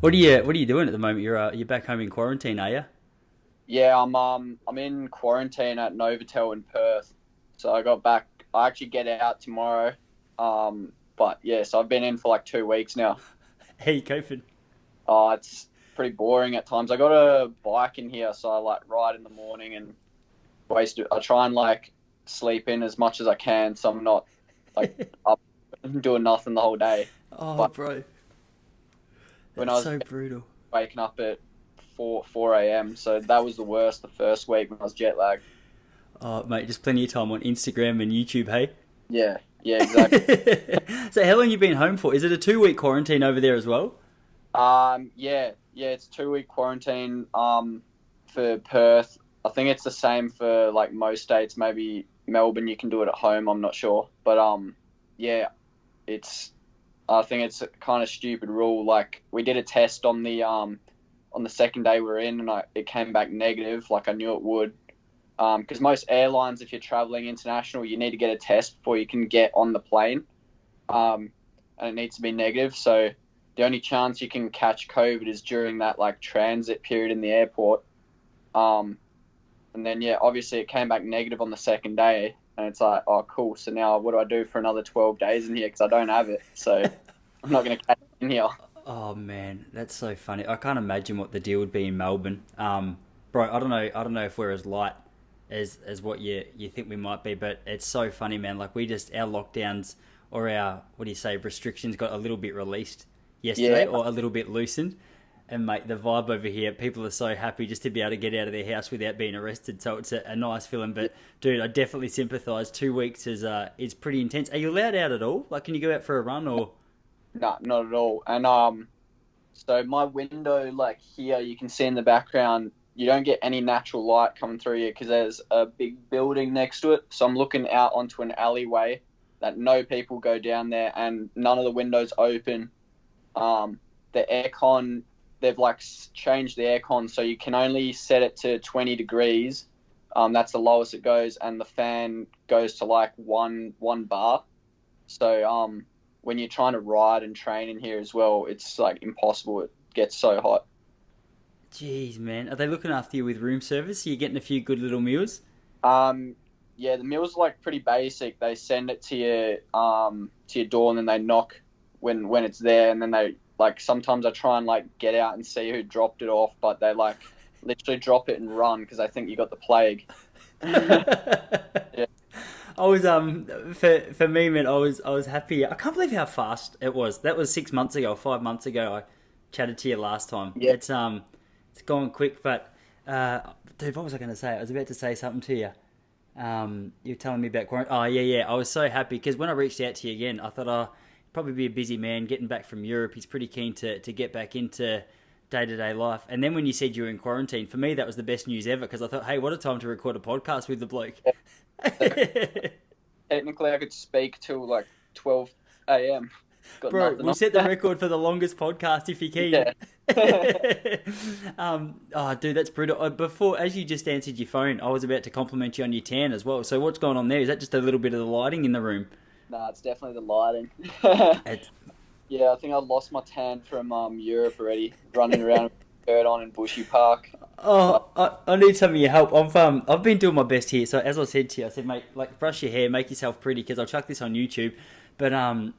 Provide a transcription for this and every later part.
What are you doing at the moment? You're back home in quarantine, are you? Yeah, I'm in quarantine at Novotel in Perth. So I got back. I actually get out tomorrow. But yeah, so I've been in for like 2 weeks now. How you coping? It's pretty boring at times. I got a bike in here, so I like ride in the morning and waste it. I try and like sleep in as much as I can, so I'm not like up doing nothing the whole day. Oh, But bro, when that's I was so brutal. waking up at four a.m., so that was the worst. The first week when I was jet lagged. Oh, mate, just plenty of time on Instagram and YouTube, hey? Yeah, yeah, exactly. So how long you been home for? Is it a 2 week quarantine over there as well? Yeah, it's 2 week quarantine. For Perth, I think it's the same for like most states. Maybe Melbourne, you can do it at home. I'm not sure, but yeah, it's. I think it's a kind of stupid rule. Like we did a test on the second day we are in, and it came back negative. Like I knew it would. Because most airlines, if you're traveling international, you need to get a test before you can get on the plane. Um, and it needs to be negative. So the only chance you can catch COVID is during that like transit period in the airport. Um, and then yeah, obviously it came back negative on the second day, and it's like, oh cool. So now what do I do for another 12 days in here? Because I don't have it, so I'm not going to catch it in here. Oh man, that's so funny. I can't imagine what the deal would be in Melbourne. Bro, I don't know. I don't know if we're as light as what you think we might be, but it's so funny, man. Like we just our lockdowns or our what do you say restrictions got a little bit released Yeah, yesterday or a little bit loosened. And mate, the vibe over here, people are so happy just to be able to get out of their house without being arrested. So it's a nice feeling. yeah. But dude, I definitely sympathise. 2 weeks is pretty intense. Are you allowed out at all? Like, can you go out for a run or? No, not at all. And so my window, like here, you can see in the background, you don't get any natural light coming through here because there's a big building next to it. So I'm looking out onto an alleyway that no people go down there, and none of the windows open. The aircon, they've like changed the aircon, so you can only set it to 20 degrees. That's the lowest it goes, and the fan goes to like one bar. So when you're trying to ride and train in here as well, it's like impossible. It gets so hot. Jeez, man. Are they looking after you with room service? Are you getting a few good little meals? Um, yeah, the meal's like pretty basic. They send it to your door, and then they knock when it's there, and then they like sometimes I try and like get out and see who dropped it off, but they like literally drop it and run because they think you got the plague. Yeah, I was for me, man. I was happy. I can't believe how fast it was. That was 6 months ago, 5 months ago. I chatted to you last time. yeah. It's gone quick. But dude, what was I going to say? I was about to say something to you. You're telling me about quarantine. Oh yeah, yeah. I was so happy because when I reached out to you again, I thought, oh, probably be a busy man getting back from Europe. He's pretty keen to get back into day to day life. And then when you said you were in quarantine, for me that was the best news ever because I thought, hey, what a time to record a podcast with the bloke. So technically, I could speak till like 12 a.m. Got Bro, nothing we'll on. set the record for the longest podcast if you can. Yeah. Oh, dude, that's brutal. Before, as you just answered your phone, I was about to compliment you on your tan as well. So what's going on there? Is that just a little bit of the lighting in the room? Nah, it's definitely the lighting. It's, Yeah, I think I lost my tan from Europe already, running around with a shirt on in Bushy Park. Uh, I need some of your help. I've been doing my best here. So as I said to you, I said, mate, like brush your hair, make yourself pretty because I'll chuck this on YouTube. But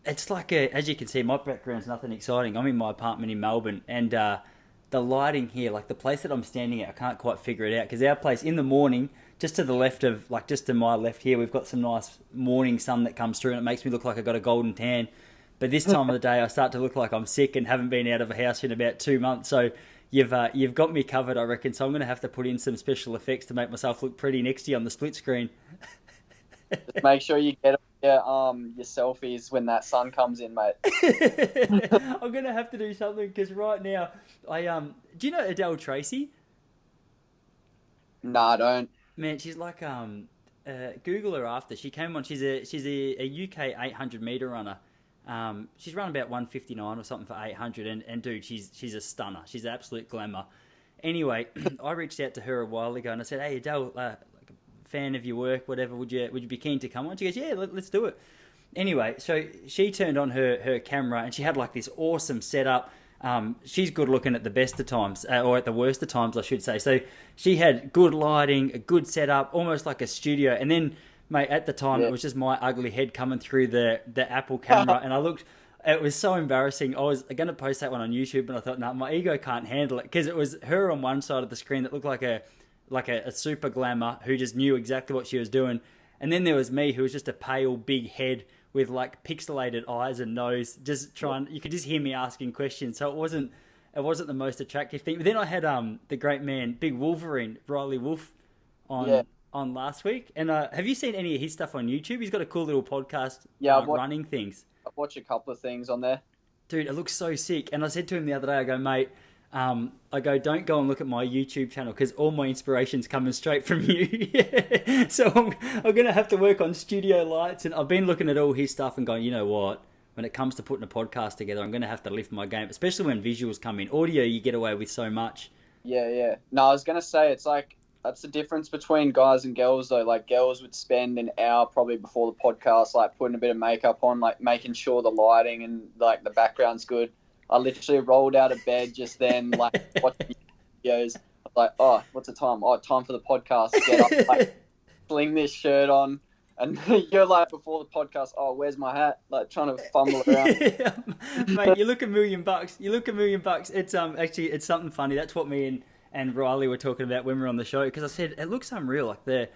it's like as you can see, my background's nothing exciting. I'm in my apartment in Melbourne, and the lighting here, like the place that I'm standing at, I can't quite figure it out because our place in the morning, just to the left of, like just to my left here, we've got some nice morning sun that comes through, and it makes me look like I got a golden tan. But this time of the day, I start to look like I'm sick and haven't been out of a house in about 2 months. So you've got me covered, I reckon. So I'm going to have to put in some special effects to make myself look pretty next to you on the split screen. just make sure you get your selfies when that sun comes in, mate. I'm gonna have to do something because right now do you know Adele Tracy? Nah, I don't. Man, she's like Google her after. She came on. She's a UK 800 meter runner. She's run about 159 or something for 800, and dude, she's a stunner. She's an absolute glamour. Anyway, I reached out to her a while ago and I said, "Hey Adele, like a fan of your work, whatever. Would you be keen to come on?" She goes, "Yeah, let's do it." Anyway, so she turned on her camera and she had like this awesome setup. she's good looking at the best of times, or at the worst of times, I should say. So she had good lighting, a good setup, almost like a studio. And then, mate, at the time, Yeah. it was just my ugly head coming through the Apple camera, and I looked. It was so embarrassing. I was going to post that one on YouTube, but I thought, no, my ego can't handle it, because it was her on one side of the screen that looked like a super glamour who just knew exactly what she was doing, and then there was me who was just a pale big head with like pixelated eyes and nose, just trying. You could just hear me asking questions, so it wasn't the most attractive thing. But then I had the great man, Big Wolverine, Riley Wolf, on Yeah. on last week. And have you seen any of his stuff on YouTube? He's got a cool little podcast, Yeah, running things. I've watched a couple of things on there. Dude, it looks so sick. And I said to him the other day, I go, mate, don't go and look at my YouTube channel, because all my inspiration's coming straight from you. So I'm going to have to work on studio lights. And I've been looking at all his stuff and going, you know what? When it comes to putting a podcast together, I'm going to have to lift my game, especially when visuals come in. Audio, you get away with so much. Yeah, yeah. No, I was gonna say it's like that's the difference between guys and girls though. Like girls would spend an hour probably before the podcast, like putting a bit of makeup on, like making sure the lighting and like the background's good. I literally rolled out of bed just then, like watching videos. I was like, oh, what's the time? Oh, time for the podcast. Get up, like, fling this shirt on. And you're like, before the podcast, oh, where's my hat? Like, trying to fumble around. Yeah. Mate, you look $1 million. You look $1 million. It's actually, it's something funny. That's what me and Riley were talking about when we were on the show, because I said it looks unreal, like the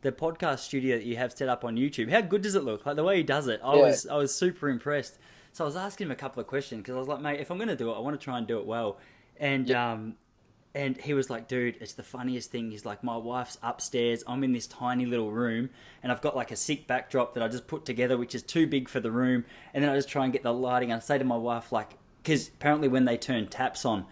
podcast studio that you have set up on YouTube. How good does it look? Like the way he does it, I was super impressed. So I was asking him a couple of questions, because I was like, mate, if I'm going to do it, I want to try and do it well. And he was like, dude, it's the funniest thing. He's like, my wife's upstairs. I'm in this tiny little room, and I've got like a sick backdrop that I just put together, which is too big for the room. And then I just try and get the lighting. I say to my wife, like, because apparently when they turn taps on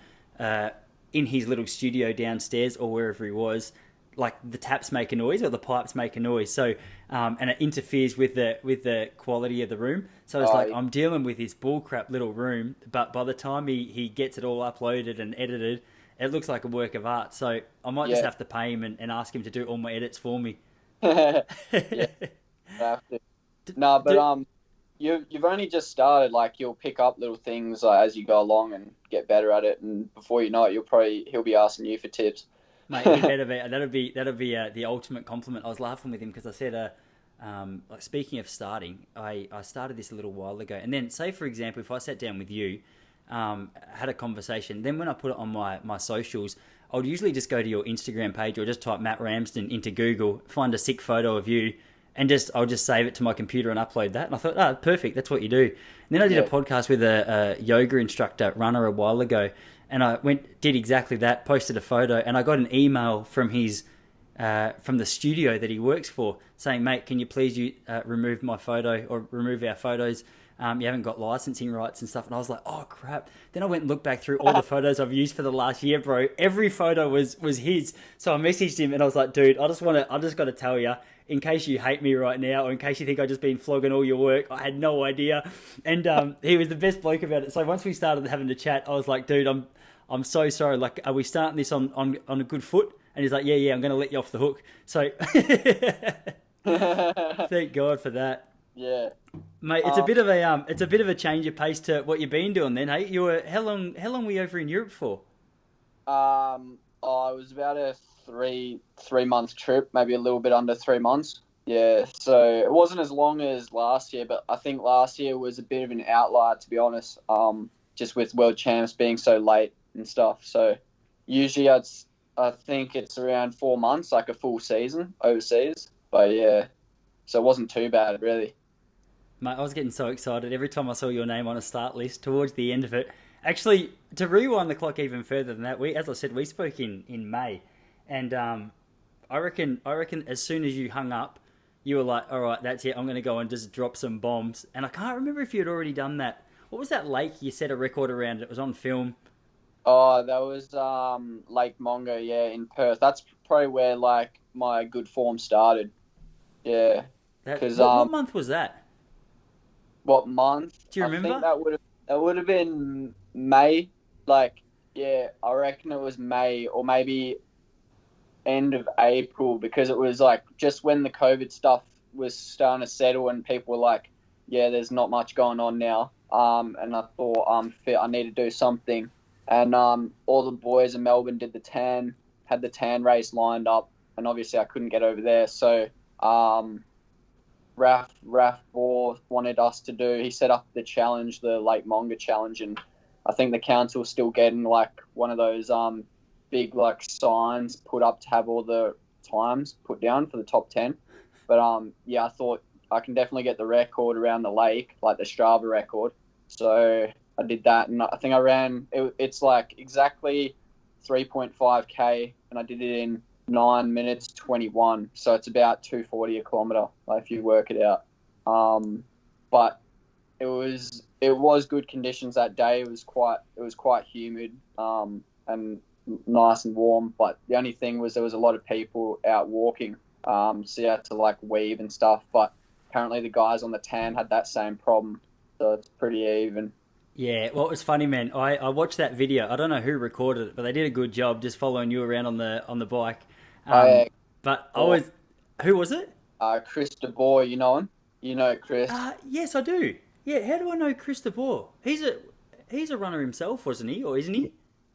in his little studio downstairs or wherever he was, like the taps make a noise or the pipes make a noise. So, and it interferes with the quality of the room. So it's like, I'm dealing with this bullcrap little room, but by the time he gets it all uploaded and edited, it looks like a work of art. So I might just have to pay him and ask him to do all my edits for me. Yeah, I have to. No, but you've only just started. Like you'll pick up little things as you go along and get better at it, and before you know it, he'll be asking you for tips. Mate, he better be. That'll be the ultimate compliment. I was laughing with him because I said, like speaking of starting, I started this a little while ago, and then say for example, if I sat down with you, had a conversation, then when I put it on my socials, I would usually just go to your Instagram page or just type Matt Ramsden into Google, find a sick photo of you, and I'll just save it to my computer and upload that. And I thought, perfect, that's what you do. And then I did a podcast with a yoga instructor, runner, a while ago, and I did exactly that, posted a photo, and I got an email from his from the studio that he works for saying, mate, can you please remove my photo or remove our photos? You haven't got licensing rights and stuff. And I was like, oh crap. Then I went and looked back through all the photos I've used for the last year, bro. Every photo was his. So I messaged him and I was like, dude, I just got to tell you, in case you hate me right now, or in case you think I've just been flogging all your work, I had no idea. And he was the best bloke about it. So once we started having to chat, I was like, dude, I'm so sorry. Like, are we starting this on a good foot? And he's like, yeah, I'm going to let you off the hook. So thank God for that. Yeah, mate, it's a bit of a change of pace to what you've been doing. Then, hey, how long were you over in Europe for? it was about a three month trip, maybe a little bit under 3 months. Yeah, so it wasn't as long as last year, but I think last year was a bit of an outlier, to be honest. Just with World Champs being so late and stuff. So usually I think it's around 4 months, like a full season overseas. But yeah, so it wasn't too bad, really. Mate, I was getting so excited every time I saw your name on a start list towards the end of it. Actually, to rewind the clock even further than that, as I said, we spoke in May, and I reckon as soon as you hung up, you were like, all right, that's it, I'm going to go and just drop some bombs. And I can't remember if you had already done that. What was that lake you set a record around? It was on film. Oh, that was Lake Mongo, yeah, in Perth. That's probably where like my good form started. Yeah. What month was that? What month? Do you remember? I think that would have been May. Like, yeah, I reckon it was May or maybe end of April, because it was like just when the COVID stuff was starting to settle and people were like, yeah, there's not much going on now. and I thought I'm fit. I need to do something, and all the boys in Melbourne did the tan, had the tan race lined up, and obviously I couldn't get over there, so Raf Bohr wanted us to do. He set up the challenge, the Lake Monga challenge, and I think the council's still getting like one of those big like signs put up to have all the times put down for the top 10. But yeah, I thought I can definitely get the record around the lake, like the Strava record. So I did that, and I think I ran. It's like exactly 3.5k, and I did it in 9 minutes 21. So it's about 240 a kilometer, like if you work it out. But it was good conditions that day. It was quite humid and nice and warm. But the only thing was there was a lot of people out walking. So you had to like weave and stuff. But apparently the guys on the tan had that same problem. So it's pretty even. Yeah, well, it was funny, man. I watched that video. I don't know who recorded it, but they did a good job just following you around on the bike. Um, I but I was, who was it? Chris DeBoer, you know him? You know Chris. Yes, I do. Yeah, how do I know Chris DeBoer? He's a runner himself, wasn't he, or isn't he?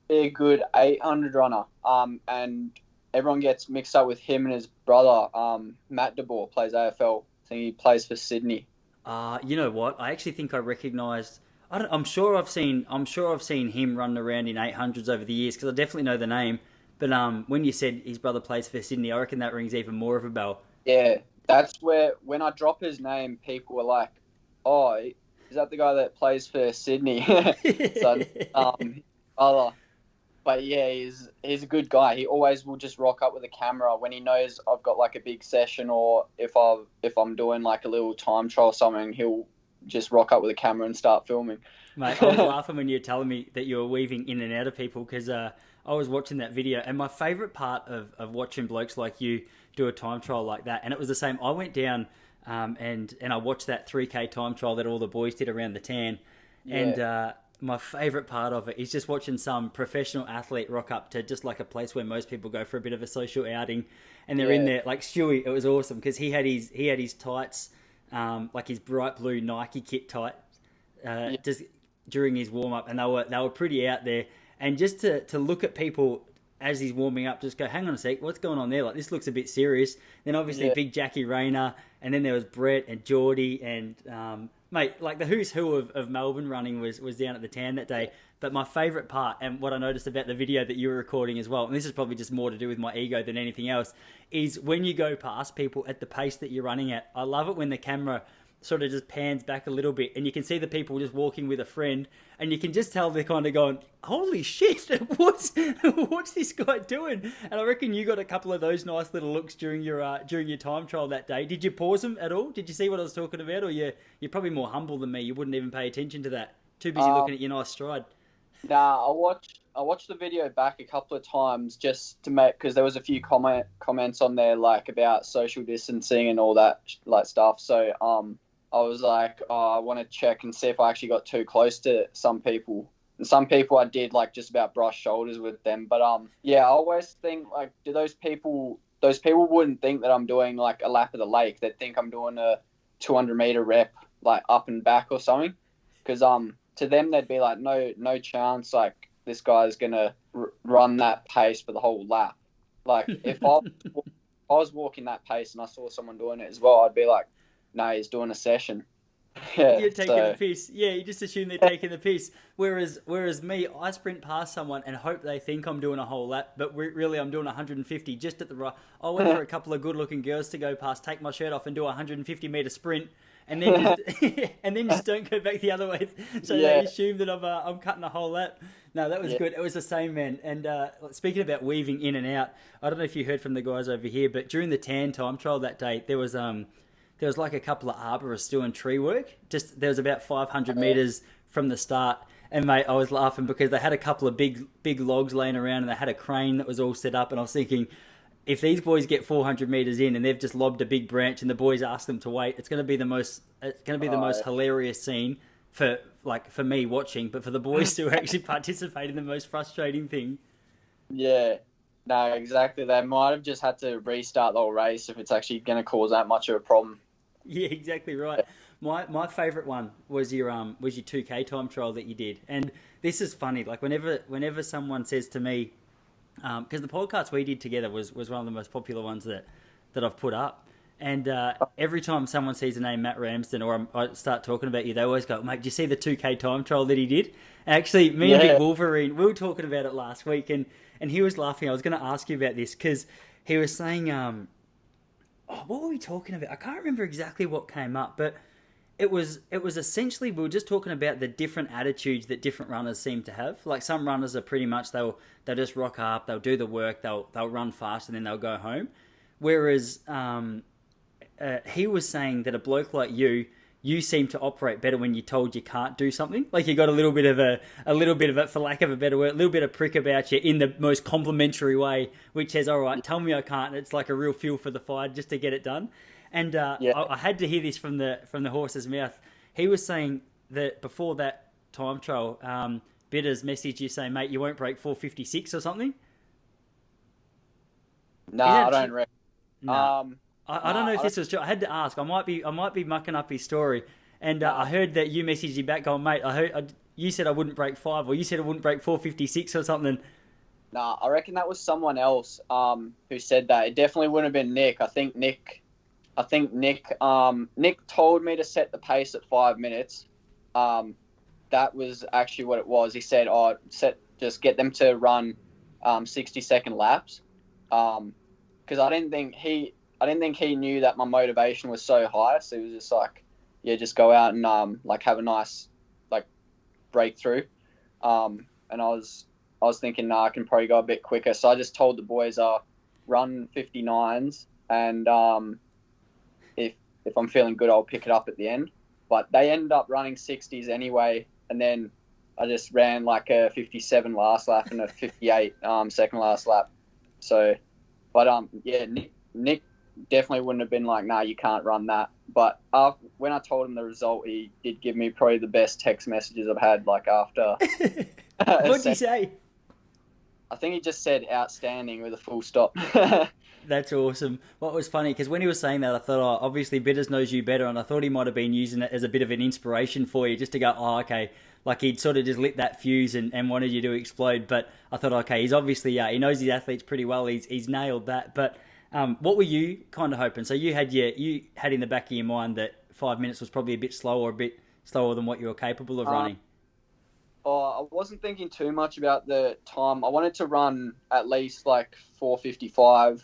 A good 800 runner. And everyone gets mixed up with him and his brother. Matt DeBoer plays AFL. I think he plays for Sydney. You know what? I actually think I recognised. I'm sure I've seen. I'm sure I've seen him running around in 800s over the years because I definitely know the name. But when you said his brother plays for Sydney, I reckon that rings even more of a bell. Yeah, that's where when I drop his name, people were like, "Oh, is that the guy that plays for Sydney?" So, brother. But yeah, he's a good guy. He always will just rock up with a camera when he knows I've got like a big session, or if I'm doing like a little time trial or something, he'll just rock up with a camera and start filming. Mate, I was laughing when you were telling me that you were weaving in and out of people because I was watching that video, and my favourite part of watching blokes like you do a time trial like that, and it was the same. I went down and I watched that 3K time trial that all the boys did around the tan, and Yeah, my favourite part of it is just watching some professional athlete rock up to just like a place where most people go for a bit of a social outing, and they're in yeah, there like Stewie. It was awesome because he had his tights, like his bright blue Nike kit tight, yeah, just during his warm up, and they were pretty out there. And just to look at people as he's warming up, just go, hang on a sec, what's going on there? Like this looks a bit serious. Then obviously yeah, big Jackie Rayner, and then there was Brett and Geordie and mate, like the who's who of Melbourne running was down at the tan that day. But my favourite part, and what I noticed about the video that you were recording as well, and this is probably just more to do with my ego than anything else, is when you go past people at the pace that you're running at. I love it when the camera sort of just pans back a little bit and you can see the people just walking with a friend and you can just tell they're kind of going, holy shit, what's this guy doing? And I reckon you got a couple of those nice little looks during your time trial that day. Did you pause them at all? Did you see what I was talking about? Or you're probably more humble than me, you wouldn't even pay attention to that, too busy yeah. looking at your nice stride. Nah, I watched the video back a couple of times just to make, because there was a few comments on there like about social distancing and all that like stuff. So I was like, oh, I want to check and see if I actually got too close to some people. And some people I did like just about brush shoulders with them. But yeah, I always think like, do those people wouldn't think that I'm doing like a lap of the lake. They'd think I'm doing a 200-meter rep like up and back or something. Because to them they'd be like, no chance, like this guy's gonna run that pace for the whole lap. Like if I was walking that pace and I saw someone doing it as well, I'd be like, no, he's doing a session. Yeah, You're taking the so piss. Yeah, you just assume they're taking the piss. Whereas me, I sprint past someone and hope they think I'm doing a whole lap, but really I'm doing 150 just at the right. I went for a couple of good-looking girls to go past, take my shirt off, and do a 150-meter sprint, and then just and then just don't go back the other way, so they yeah, assume that I'm cutting a whole lap. No, that was yeah, good. It was the same, man. And speaking about weaving in and out, I don't know if you heard from the guys over here, but during the tan time trial that day, there was like a couple of arborists doing tree work. Just there was about 500 yeah, meters from the start, and mate, I was laughing because they had a couple of big logs laying around, and they had a crane that was all set up. And I was thinking, if these boys get 400 meters in and they've just lobbed a big branch, and the boys ask them to wait, it's going to be the most hilarious scene for me watching, but for the boys to actually participate in the most frustrating thing. yeah. No, exactly. They might have just had to restart the whole race if it's actually going to cause that much of a problem. Yeah, exactly right. My favourite one was your 2K time trial that you did, and this is funny. Like whenever someone says to me, because the podcast we did together was one of the most popular ones that I've put up. And every time someone sees the name Matt Ramsden or I start talking about you, they always go, "Mate, did you see the 2K time trial that he did?" Actually, me and Yeah. Big Wolverine, we were talking about it last week, and he was laughing. I was going to ask you about this because he was saying, what were we talking about? I can't remember exactly what came up, but it was essentially we were just talking about the different attitudes that different runners seem to have. Like some runners are pretty much they'll just rock up, they'll do the work, they'll run fast, and then they'll go home. Whereas he was saying that a bloke like you seem to operate better when you're told you can't do something. Like you got a little bit of it, for lack of a better word, a little bit of prick about you in the most complimentary way, which says, "All right, tell me I can't." And it's like a real fuel for the fire just to get it done. And Yeah. I had to hear this from the horse's mouth. He was saying that before that time trial, Bitters messaged you saying, "Mate, you won't break 4:56 or something." Nah, I don't reckon. No. I don't Nah, know if I this was true. I had to ask. I might be mucking up his story, and Nah. I heard that you messaged him back, going, "Mate, you said I wouldn't break 5, or you said I wouldn't break 4:56 or something." Nah, I reckon that was someone else who said that. It definitely wouldn't have been Nick. Nick told me to set the pace at 5 minutes. That was actually what it was. He said, "Oh, just get them to run 60-second laps." Because I didn't think he knew that my motivation was so high. So he was just like, "Yeah, just go out and like have a nice like breakthrough." And I was thinking, nah, I can probably go a bit quicker. So I just told the boys, run 59s, and if I'm feeling good, I'll pick it up at the end. But they ended up running 60s anyway, and then I just ran like a 57 last lap and a 58 second last lap. So, but yeah, Nick definitely wouldn't have been like, nah, you can't run that. But when I told him the result, he did give me probably the best text messages I've had. Like after, What'd you say? I think he just said outstanding with a full stop. That's awesome. What was funny, because when he was saying that, I thought, oh, obviously Bitters knows you better, and I thought he might have been using it as a bit of an inspiration for you, just to go, oh, okay, like he'd sort of just lit that fuse and wanted you to explode. But I thought, okay, he's obviously, he knows his athletes pretty well. He's nailed that. But what were you kind of hoping? So you had in the back of your mind that 5 minutes was probably a bit slower than what you were capable of running. I wasn't thinking too much about the time. I wanted to run at least like 4:55.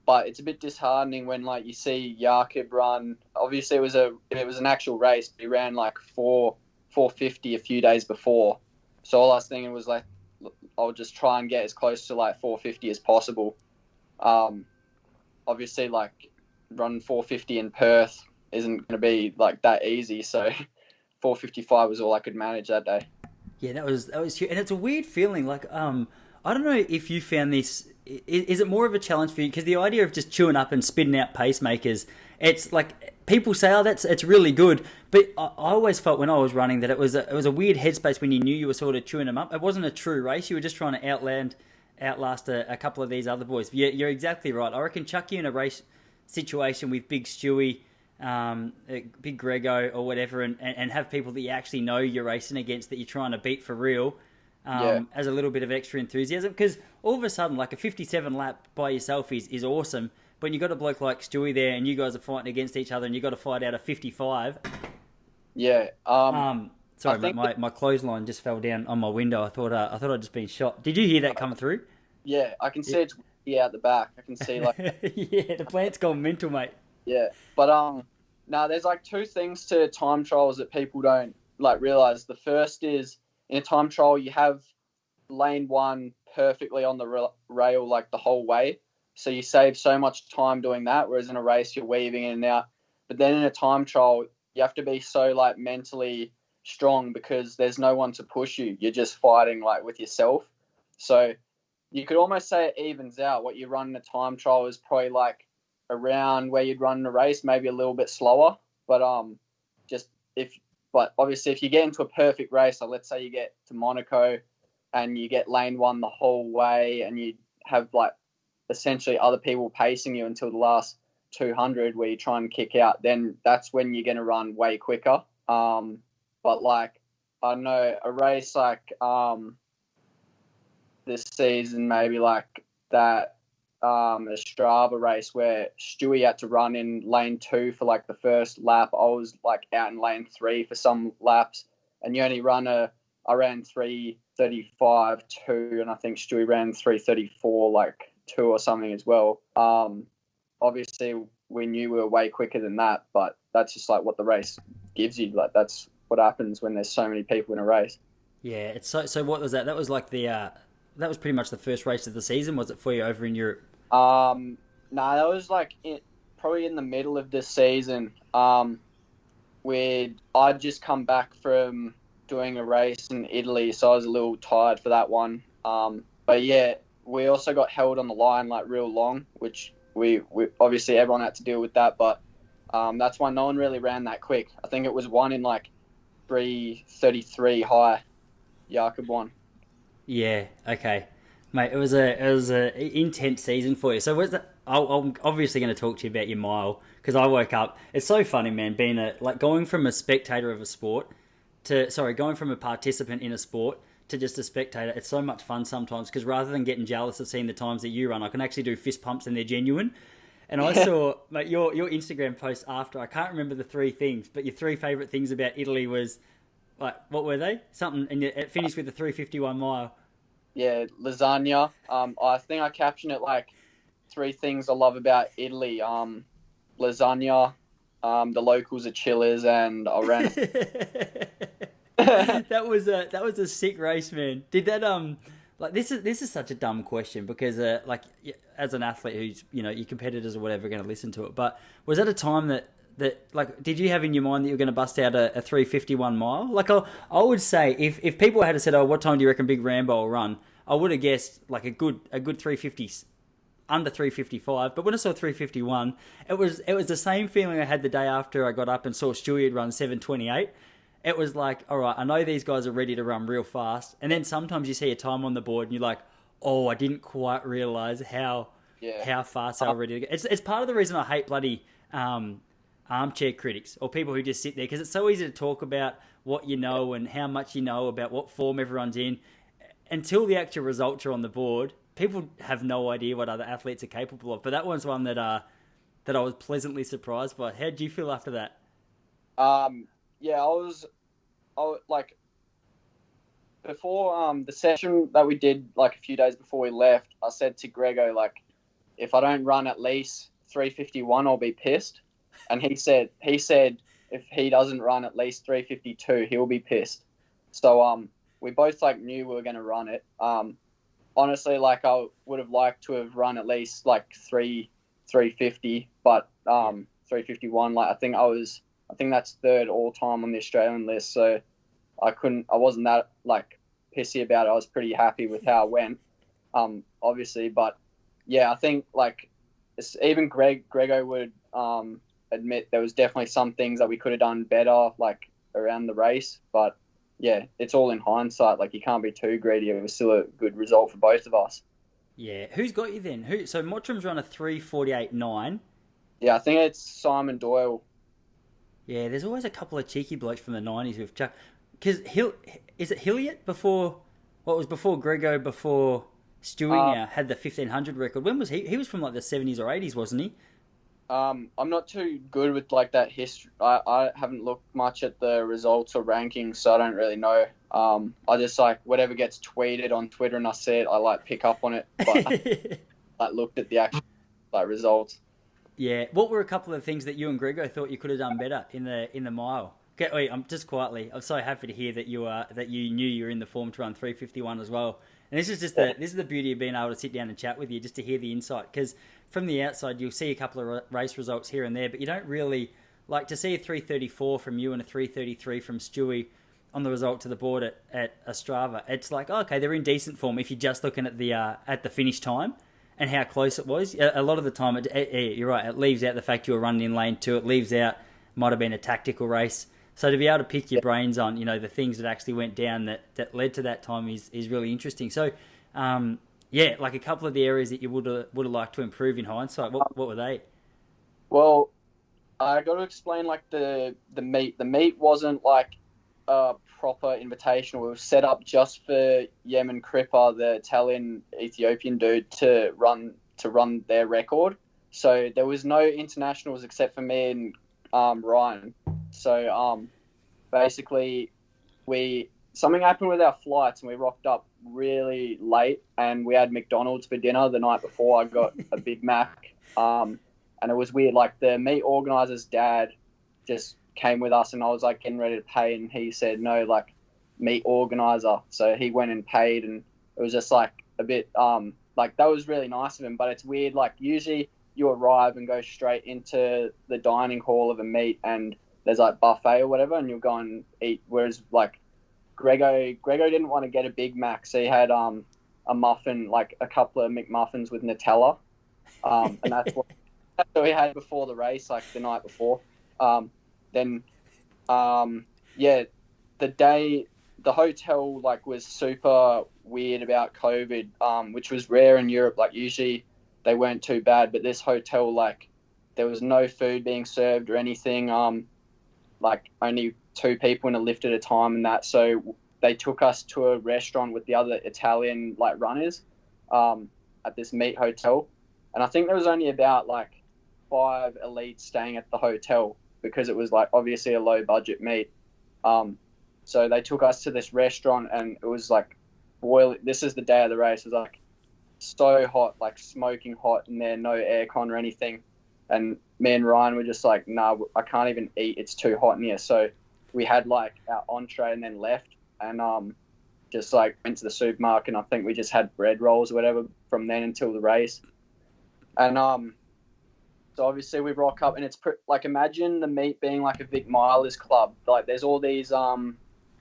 But it's a bit disheartening when like you see Jakub run. Obviously, it was an actual race. But he ran like 4:50 a few days before. So all I was thinking was like, I'll just try and get as close to like 4:50 as possible. Obviously, like running 4:50 in Perth isn't going to be like that easy. So 4:55 was all I could manage that day. Yeah, that was huge. And it's a weird feeling. Like, I don't know if you found this. Is it more of a challenge for you? Because the idea of just chewing up and spitting out pacemakers, it's like people say, oh, it's really good. But I always felt when I was running that it was a weird headspace when you knew you were sort of chewing them up. It wasn't a true race. You were just trying to outlast a couple of these other boys. You're exactly right. I reckon chuck you in a race situation with Big Stewie, Big Grego or whatever, and have people that you actually know you're racing against, that you're trying to beat for real, as a little bit of extra enthusiasm. Because all of a sudden, like a 57 lap by yourself is awesome, but you got a bloke like Stewie there, and you guys are fighting against each other, and you got to fight out a 55. Yeah. Sorry, mate, my clothesline just fell down on my window. I thought I'd just been shot. Did you hear that come through? Yeah, I can see it's out the back. I can see like yeah, the plant's gone mental, mate. Yeah, but there's like two things to time trials that people don't like realize. The first is in a time trial you have lane one perfectly on the rail like the whole way, so you save so much time doing that. Whereas in a race you're weaving in and out. But then in a time trial you have to be so like mentally strong because there's no one to push you. You're just fighting like with yourself. So you could almost say it evens out. What you run in a time trial is probably like around where you'd run in a race, maybe a little bit slower. But obviously if you get into a perfect race, like let's say you get to Monaco and you get lane one the whole way and you have like essentially other people pacing you until the last 200 where you try and kick out, then that's when you're going to run way quicker. But like, I don't know, a race like this season, maybe like that a Strava race where Stewie had to run in lane 2 for like the first lap. I was like out in lane 3 for some laps, and you only I ran 3:35.2, and I think Stewie ran 3:34 like 2 or something as well. Obviously we knew we were way quicker than that, but that's just like what the race gives you. Like that's what happens when there's so many people in a race. Yeah, it's so. What was that? That was like that was pretty much the first race of the season, was it, for you over in Europe? No, that was like probably in the middle of the season. I'd just come back from doing a race in Italy, so I was a little tired for that one. But yeah, we also got held on the line like real long, which we obviously everyone had to deal with that. But that's why no one really ran that quick. I think it was one in like 3:33 high. Jakob won. Yeah. Okay, mate. It was a intense season for you. So was that? I'm obviously going to talk to you about your mile because I woke up. It's so funny, man. Being going from a spectator of a sport going from a participant in a sport to just a spectator. It's so much fun sometimes because rather than getting jealous of seeing the times that you run, I can actually do fist pumps and they're genuine. And I saw, mate, your Instagram post after. I can't remember the 3 things, but your 3 favourite things about Italy was, like, what were they? Something, and it finished with the 3:51 mile. Yeah, lasagna. I think I captioned it like 3 things I love about Italy. Lasagna. The locals are chillers, and I ran. That was a sick race, man. Did that like this is such a dumb question because like as an athlete who's your competitors or whatever are going to listen to it, but was that a time that like did you have in your mind that you were going to bust out a 3:51 mile? Like I would say if people had said, oh, what time do you reckon Big Rambo will run, I would have guessed like a good 350, under 3:55. But when I saw 3:51, it was the same feeling I had the day after I got up and saw Stewie had run 7:28. It was like, all right, I know these guys are ready to run real fast. And then sometimes you see a time on the board and you're like, oh, I didn't quite realise how fast they were ready to go. It's part of the reason I hate bloody armchair critics or people who just sit there, because it's so easy to talk about what you know and how much you know about what form everyone's in. Until the actual results are on the board, people have no idea what other athletes are capable of. But that one's one that I was pleasantly surprised by. How did you feel after that? Yeah, I was like before the session that we did like a few days before we left, I said to Grego, like, if I don't run at least 3:51, I'll be pissed. And he said if he doesn't run at least 3:52, he'll be pissed. So we both like knew we were going to run it. Honestly, like I would have liked to have run at least like 3:50, but 3:51, like I think that's 3rd all time on the Australian list. So I wasn't that like pissy about it. I was pretty happy with how it went, obviously. But yeah, I think like even Grego would admit there was definitely some things that we could have done better, like around the race. But yeah, it's all in hindsight. Like you can't be too greedy. It was still a good result for both of us. Yeah, who's got you then? So Mottram's run a 3:48.9. Yeah, I think it's Simon Doyle. Yeah, there's always a couple of cheeky blokes from the 90s with Chuck. Because is it Hilliard before Grego, before Stewie now had the 1500 record? When was he? He was from like the 70s or 80s, wasn't he? I'm not too good with like that history. I haven't looked much at the results or rankings, so I don't really know. I just like whatever gets tweeted on Twitter and I see it, I like pick up on it. But I looked at the actual like results. Yeah. What were a couple of things that you and Grego thought you could have done better in the mile? Okay, wait, I'm just quietly. I'm so happy to hear that you knew you were in the form to run 3:51 as well. And this is the beauty of being able to sit down and chat with you, just to hear the insight. Because from the outside, you'll see a couple of race results here and there, but you don't really like to see a 3:34 from you and a 3:33 from Stewie on the result to the board at Strava. It's like, okay, they're in decent form if you're just looking at the finish time and how close it was. A lot of the time, you're right, it leaves out the fact you were running in lane 2. It leaves out might have been a tactical race. So to be able to pick your brains on, the things that actually went down that led to that time is really interesting. So, yeah, like a couple of the areas that you would have liked to improve in hindsight, what were they? Well, I got to explain like the meet. The meet wasn't like a proper invitation. It was set up just for Yemen Kripa, the Italian Ethiopian dude, to run their record. So there was no internationals except for me and Ryan. So basically we something happened with our flights and we rocked up really late and we had McDonald's for dinner the night before. I got a Big Mac. And it was weird. Like the meet organizer's dad just came with us and I was like getting ready to pay and he said no, like meet organizer. So he went and paid and it was just like a bit like that was really nice of him. But it's weird, like usually you arrive and go straight into the dining hall of a meet and there's like buffet or whatever and you'll go and eat. Whereas like Grego didn't want to get a Big Mac, so he had a muffin, like a couple of McMuffins with Nutella. And that's what we had before the race, like the night before. Then yeah, the hotel like was super weird about COVID, which was rare in Europe. Like usually they weren't too bad, but this hotel, like there was no food being served or anything. Like only two people in a lift at a time and that. So they took us to a restaurant with the other Italian like runners at this meat hotel. And I think there was only about like 5 elites staying at the hotel because it was like obviously a low budget meet. So they took us to this restaurant and it was like boiling. This is the day of the race. It was like so hot, like smoking hot, and there no aircon or anything. And me and Ryan were just like, nah, I can't even eat. It's too hot in here. So we had like our entree and then left and just like went to the supermarket. And I think we just had bread rolls or whatever from then until the race. And so obviously we rock up and it's like imagine the meet being like a Vic Milers club. Like there's all these kind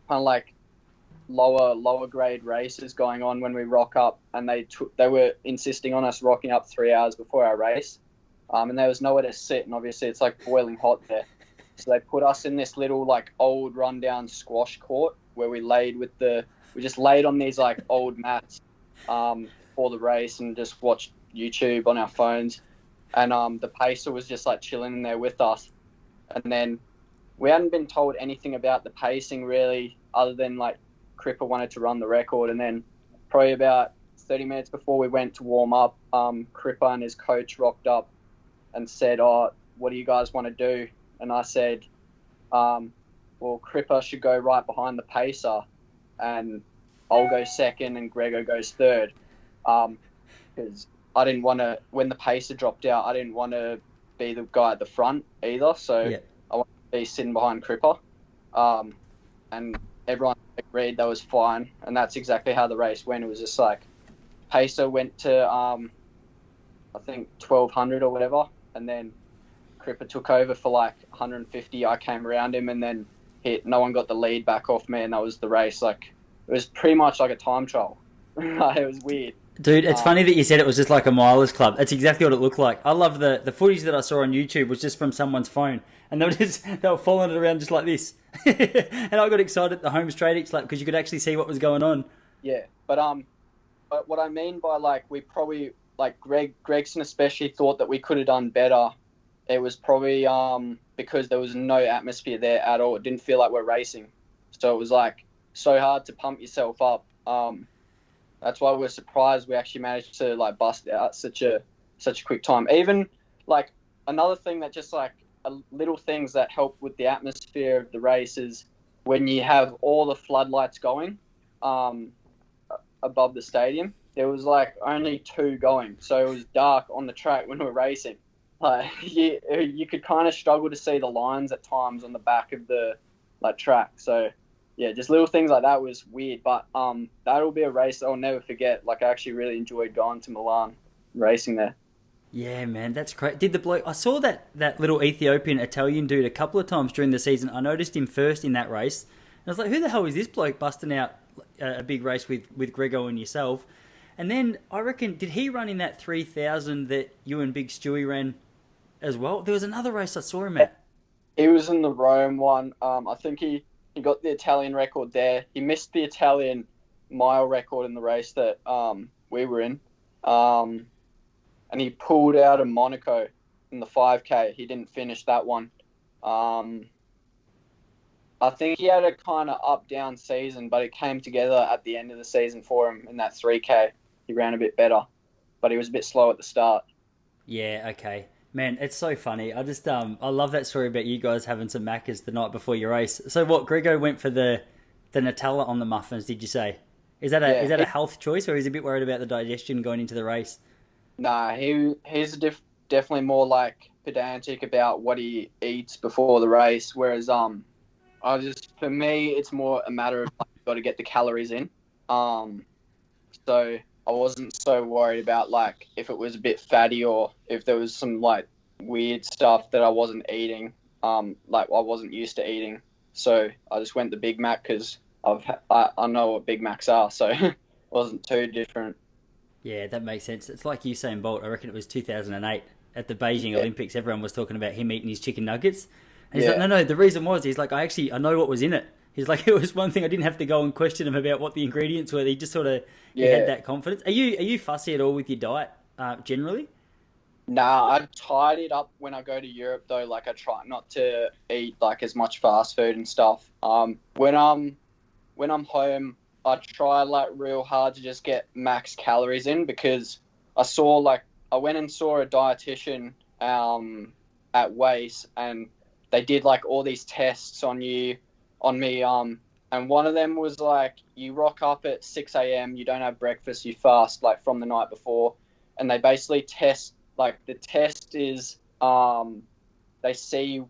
of like lower grade races going on when we rock up, and they were insisting on us rocking up 3 hours before our race. And there was nowhere to sit, and obviously it's like boiling hot there. So they put us in this little like old rundown squash court where we just laid on these like old mats for the race and just watched YouTube on our phones. And the pacer was just like chilling in there with us. And then we hadn't been told anything about the pacing really, other than like Cripper wanted to run the record. And then probably about 30 minutes before we went to warm up, Cripper and his coach rocked up and said, "Oh, what do you guys want to do?" And I said, "Well, Cripper should go right behind the pacer, and I'll go second, and Gregor goes third." Because I didn't want to, when the pacer dropped out, I didn't want to be the guy at the front either. So yeah. I wanted to be sitting behind Cripper, and everyone agreed that was fine, and that's exactly how the race went. It was just like pacer went to I think 1200 or whatever. And then Cripper took over for like 150. I came around him and then no one got the lead back off me, and that was the race. Like it was pretty much like a time trial. It was weird. Dude, it's funny that you said it was just like a milers club. That's exactly what it looked like. I love the footage that I saw on YouTube was just from someone's phone, and they were following it around just like this. And I got excited at the home straight each lap because you could actually see what was going on. Yeah, but what I mean by like we probably like Gregson especially thought that we could have done better. It was probably because there was no atmosphere there at all. It didn't feel like we're racing, so it was like so hard to pump yourself up. That's why we're surprised we actually managed to like bust out such a quick time. Even like another thing that just like little things that help with the atmosphere of the race is when you have all the floodlights going above the stadium. There was like only 2 going, so it was dark on the track when we were racing. Like you could kind of struggle to see the lines at times on the back of the like track. So yeah, just little things like that was weird, but that'll be a race I'll never forget. Like I actually really enjoyed going to Milan, racing there. Yeah, man, that's great. Did the bloke? I saw that little Ethiopian Italian dude a couple of times during the season. I noticed him first in that race, and I was like, "Who the hell is this bloke busting out a big race with Grego and yourself?" And then I reckon, did he run in that 3000 that you and Big Stewie ran as well? There was another race I saw him at. He was in the Rome one. I think he got the Italian record there. He missed the Italian mile record in the race that we were in. And he pulled out of Monaco. in the 5K. He didn't finish that one. Um, I think he had a kind of up-down season, but it came together at the end of the season for him in that 3K. He ran a bit better, but he was a bit slow at the start. Yeah, okay. Man, it's so funny. I love that story about you guys having some Maccas the night before your race. So what, Grego went for the Nutella on the muffins, did you say? Yeah, Is that a health choice, or is he a bit worried about the digestion going into the race? nah, he's definitely more like pedantic about what he eats before the race, whereas for me it's more a matter of like, got to get the calories in. Um, so I wasn't so worried about like if it was a bit fatty or if there was some like weird stuff that I wasn't eating, like I wasn't used to eating. So I just went the Big Mac because I know what Big Macs are, so it wasn't too different. Yeah, that makes sense. It's like Usain Bolt. I reckon it was 2008 at the Beijing Yeah, Olympics. Everyone was talking about him eating his chicken nuggets. And he's like, yeah, no, the reason was, he's like, I know what was in it. He's like, it was one thing I didn't have to go and question him about what the ingredients were. He just sort of, he had yeah. that confidence. Are you fussy at all with your diet, generally? Nah, I tied it up when I go to Europe though. Like I try not to eat like as much fast food and stuff. When I'm home, I try like real hard to just get max calories in because I went and saw a dietitian at Wace and they did like all these tests on me and one of them was like you rock up at 6 a.m. you don't have breakfast, you fast like from the night before, and they basically test like the test is they see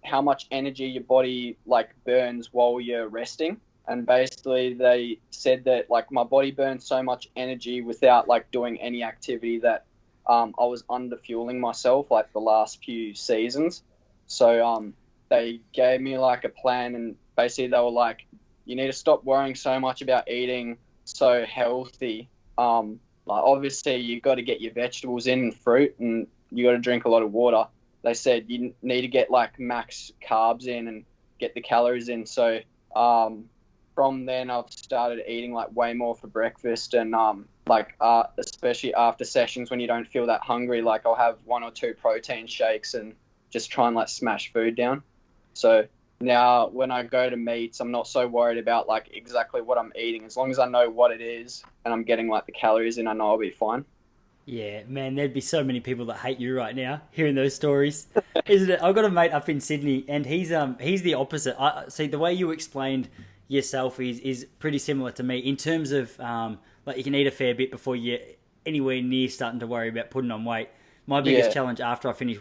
how much energy your body like burns while you're resting, and basically they said that like my body burns so much energy without like doing any activity that I was under fueling myself like the last few seasons. So they gave me like a plan, and basically they were like, you need to stop worrying so much about eating so healthy. Like obviously you got to get your vegetables in and fruit, and you got to drink a lot of water. They said you need to get like max carbs in and get the calories in. So from then I've started eating like way more for breakfast, and especially after sessions when you don't feel that hungry, like I'll have one or two protein shakes and just try and like smash food down. So now when I go to meets, I'm not so worried about like exactly what I'm eating. As long as I know what it is and I'm getting like the calories in, I know I'll be fine. Yeah, man, there'd be so many people that hate you right now hearing those stories, isn't it? I've got a mate up in Sydney, and he's the opposite. I see the way you explained yourself is pretty similar to me in terms of like you can eat a fair bit before you're anywhere near starting to worry about putting on weight. My biggest Yeah, challenge after I finished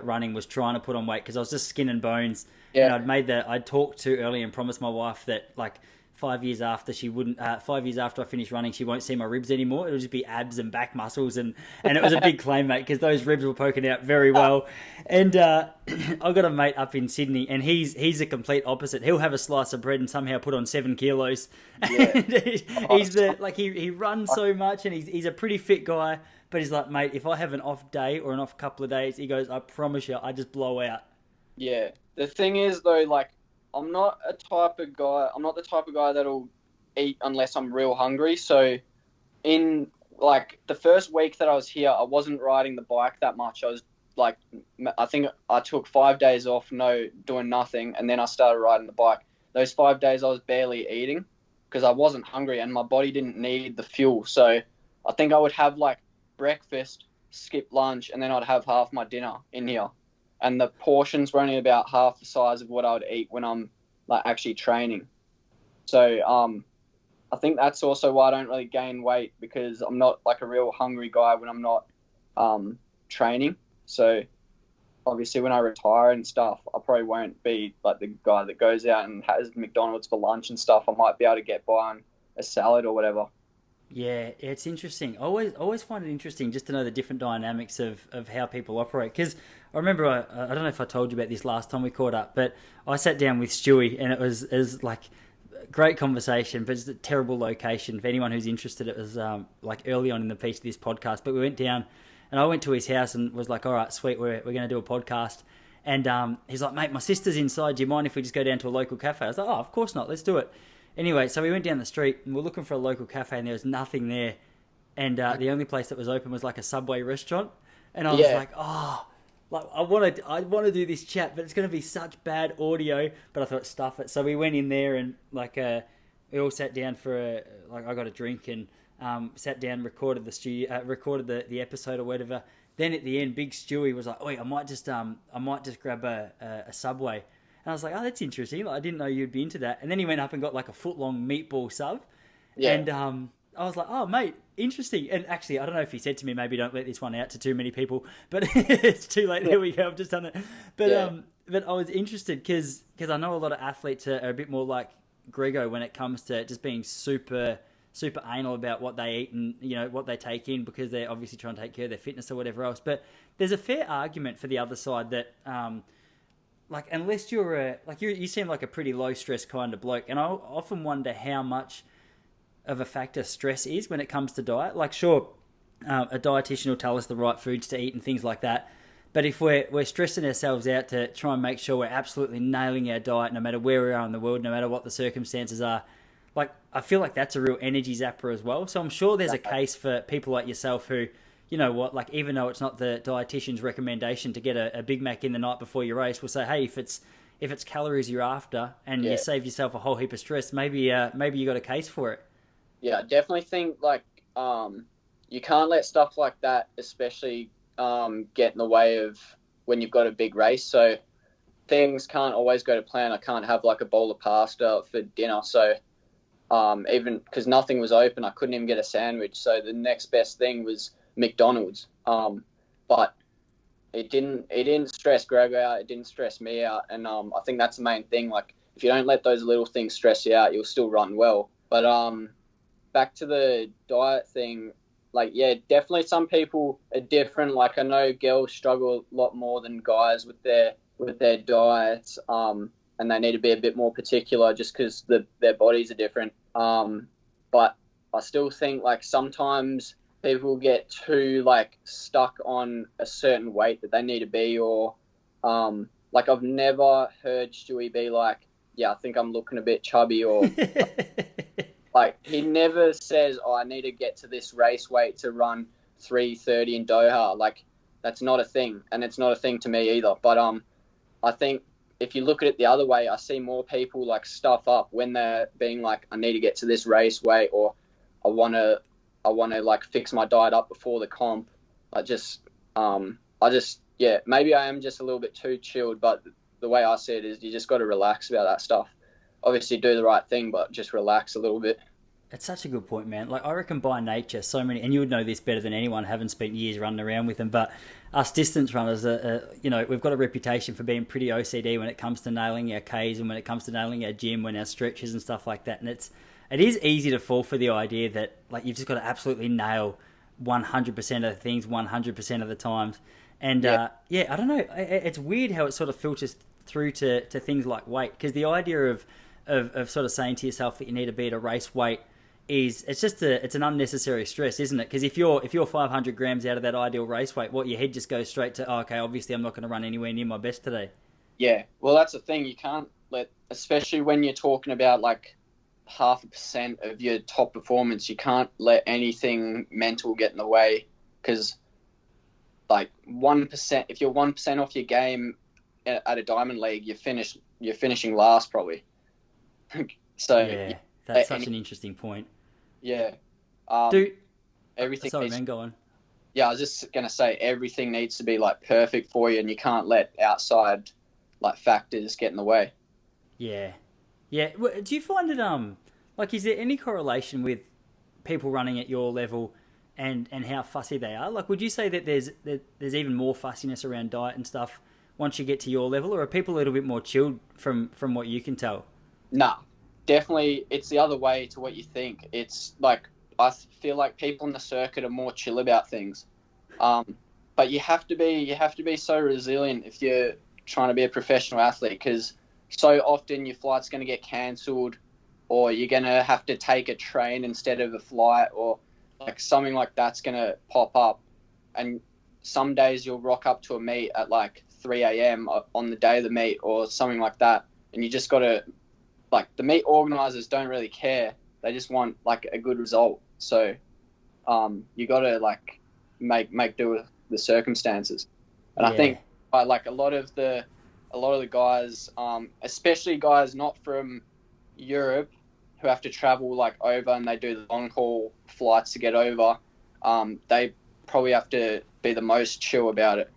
running was trying to put on weight because I was just skin and bones, and yeah, I'd talked too early and promised my wife that like 5 years after she wouldn't 5 years after I finished running she won't see my ribs anymore. It'll just be abs and back muscles, and it was a big claim, mate, because those ribs were poking out very well. And I got a mate up in Sydney, and he's a complete opposite. He'll have a slice of bread and somehow put on 7 kilos. yeah. And he's the like he runs so much, and he's a pretty fit guy. But he's like, mate, if I have an off day or an off couple of days, he goes, I promise you, I just blow out. Yeah. The thing is though, like I'm not the type of guy that'll eat unless I'm real hungry. So in like the first week that I was here, I wasn't riding the bike that much. I was like, I think I took 5 days off, no doing nothing, and then I started riding the bike. Those 5 days I was barely eating because I wasn't hungry and my body didn't need the fuel. So I think I would have like breakfast, skip lunch, and then I'd have half my dinner in here. And the portions were only about half the size of what I would eat when I'm like actually training. So I think that's also why I don't really gain weight, because I'm not like a real hungry guy when I'm not training. So obviously when I retire and stuff, I probably won't be like the guy that goes out and has McDonald's for lunch and stuff. I might be able to get by on a salad or whatever. Yeah, it's interesting. Always find it interesting just to know the different dynamics of how people operate. Because I remember, I don't know if I told you about this last time we caught up, but I sat down with Stewie, and it was like great conversation, but it's a terrible location. For anyone who's interested, it was like early on in the piece of this podcast. But we went down, and I went to his house and was like, all right, sweet, we're going to do a podcast. And he's like, mate, my sister's inside. Do you mind if we just go down to a local cafe? I was like, oh, of course not. Let's do it. Anyway, so we went down the street and we're looking for a local cafe, and there was nothing there. And the only place that was open was like a Subway restaurant. And I was Yeah, like, oh, like I want to do this chat, but it's going to be such bad audio. But I thought stuff it. So we went in there and like we all sat down for I got a drink and sat down, recorded the studio, recorded the episode or whatever. Then at the end, Big Stewie was like, "Oh, I might just grab a Subway." And I was like, "Oh, that's interesting. Like, I didn't know you'd be into that." And then he went up and got like a foot long meatball sub, Yeah, and I was like, "Oh, mate, interesting." And actually, I don't know if he said to me, "Maybe don't let this one out to too many people," but it's too late. There we go. I've just done it. But yeah, but I was interested because I know a lot of athletes are a bit more like Grego when it comes to just being super anal about what they eat and what they take in because they're obviously trying to take care of their fitness or whatever else. But there's a fair argument for the other side that like unless you're you seem like a pretty low stress kind of bloke, and I often wonder how much of a factor stress is when it comes to diet. Like sure, a dietitian will tell us the right foods to eat and things like that. But if we're stressing ourselves out to try and make sure we're absolutely nailing our diet, no matter where we are in the world, no matter what the circumstances are, like I feel like that's a real energy zapper as well. So I'm sure there's a case for people like yourself who, you know what, like even though it's not the dietitian's recommendation to get a Big Mac in the night before your race, will say, hey, if it's calories you're after and yeah. you save yourself a whole heap of stress, maybe you got a case for it. Yeah, I definitely think like you can't let stuff like that, especially get in the way of when you've got a big race. So things can't always go to plan. I can't have like a bowl of pasta for dinner. So even because nothing was open, I couldn't even get a sandwich. So the next best thing was McDonald's. But it didn't stress Greg out. It didn't stress me out. And I think that's the main thing. Like if you don't let those little things stress you out, you'll still run well. But back to the diet thing, like, yeah, definitely some people are different. Like I know girls struggle a lot more than guys with their diets, and they need to be a bit more particular just because their bodies are different. But I still think like sometimes people get too like stuck on a certain weight that they need to be, or like I've never heard Stewie be like, yeah, I think I'm looking a bit chubby, or like he never says, oh, I need to get to this race weight to run 3:30 in Doha. Like that's not a thing, and it's not a thing to me either. But I think if you look at it the other way, I see more people like stuff up when they're being like, I need to get to this race weight, or I want to like fix my diet up before the comp. Yeah, maybe I am just a little bit too chilled, but the way I see it is you just got to relax about that stuff. Obviously do the right thing, but just relax a little bit. It's such a good point, man. Like I reckon by nature, so many, and you would know this better than anyone, having spent years running around with them. But us distance runners, we've got a reputation for being pretty OCD when it comes to nailing our Ks and when it comes to nailing our gym, when our stretches and stuff like that. And it is easy to fall for the idea that like you've just got to absolutely nail 100% of the things 100% of the times. And I don't know. It's weird how it sort of filters through to things like weight, because the idea of sort of saying to yourself that you need to be at a race weight it's an unnecessary stress, isn't it? Because if you're 500 grams out of that ideal race weight, your head just goes straight to, oh, okay, obviously I'm not going to run anywhere near my best today. Yeah, well, that's the thing. You can't let, especially when you're talking about like 0.5% of your top performance, you can't let anything mental get in the way, because like 1%, if you're 1% off your game at a diamond league, you're finishing last probably. So yeah, that's such an interesting point. Yeah. Dude, everything. Sorry, man, go on. Yeah, I was just gonna say everything needs to be like perfect for you, and you can't let outside like factors get in the way. Yeah. Do you find it like is there any correlation with people running at your level and how fussy they are? Like, would you say that there's even more fussiness around diet and stuff once you get to your level, or are people a little bit more chilled from what you can tell? Nah, definitely it's the other way to what you think. It's like I feel like people in the circuit are more chill about things, but you have to be so resilient if you're trying to be a professional athlete, because so often your flight's going to get cancelled, or you're going to have to take a train instead of a flight, or like something like that's going to pop up, and some days you'll rock up to a meet at like 3 a.m. on the day of the meet or something like that, and you just got to, like, the meet organisers don't really care. They just want like a good result. So you got to like make do with the circumstances. And Yeah. I think like a lot of the guys, especially guys not from Europe who have to travel like over and they do the long haul flights to get over, they probably have to be the most chill about it.